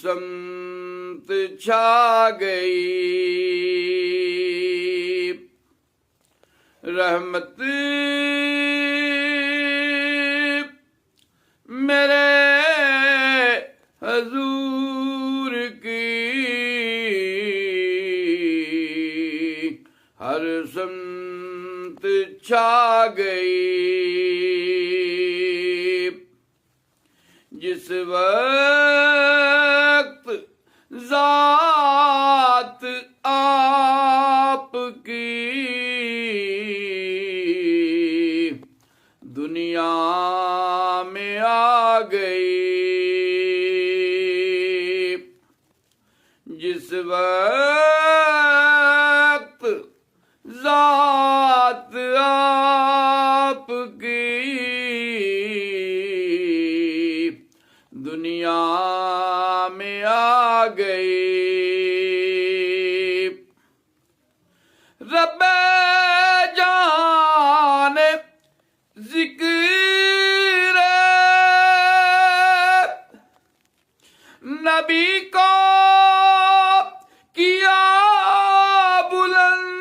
समत छा गई। रहमत मेरे हजूर की हर समत छा गई। जिस वक्त जात आपकी दुनिया में आ गई, जिस वक्त जात आपकी दुनिया में आ गई। रब्बे जान जिक्र नबी को किया बुलंद।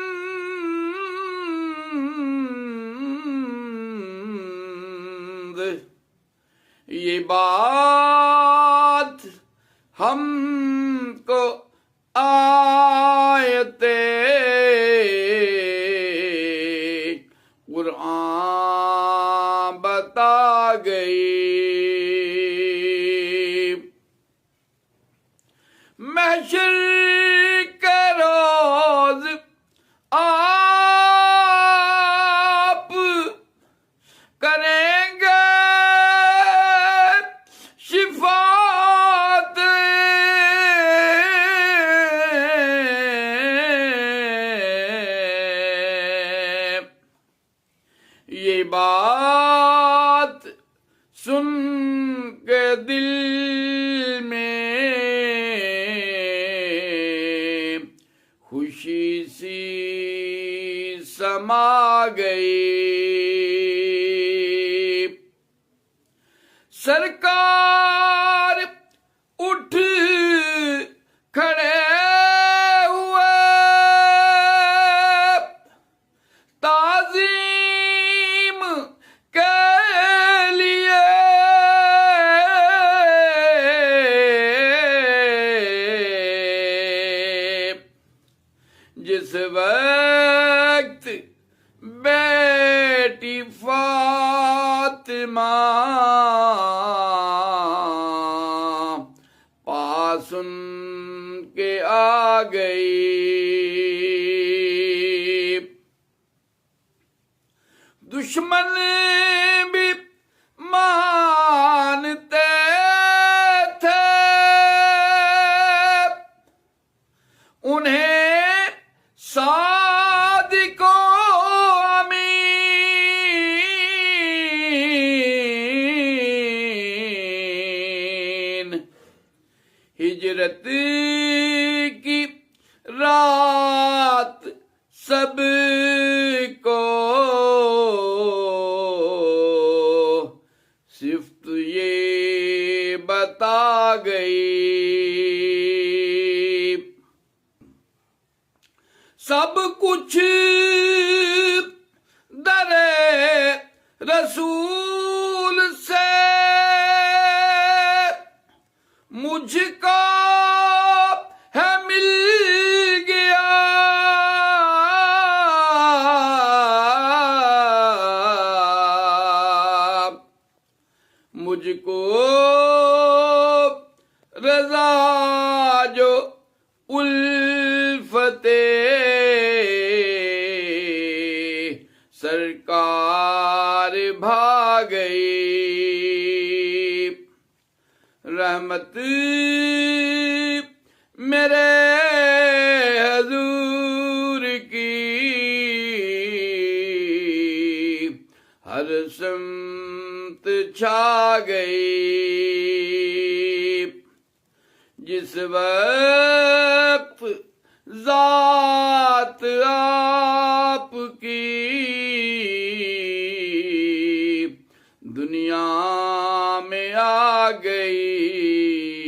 ये बात हमको आयते कुरान बता गई। महशर के रोज आप करेंगे शिफात। ये बात सुन के दिल में खुशी सी समा गई। सरकार उठ खड़े हुए, ताज़ीम के लिए जिस वक्त बेटी फातिमा पास उनके आ गई। दुश्मन भी मानते थे उन्हें सादिको अमीन। हिजरत की रात सबको सिफ्त ये बता गई। सब कुछ दरे रसूल से मुझको है मिल गया। मुझको रजा जो उल्फते सरकार भा गई। रहमत मेरे हजूर की हर समत छा गई। जिस वक्त जात आपकी दुनिया में आ गई।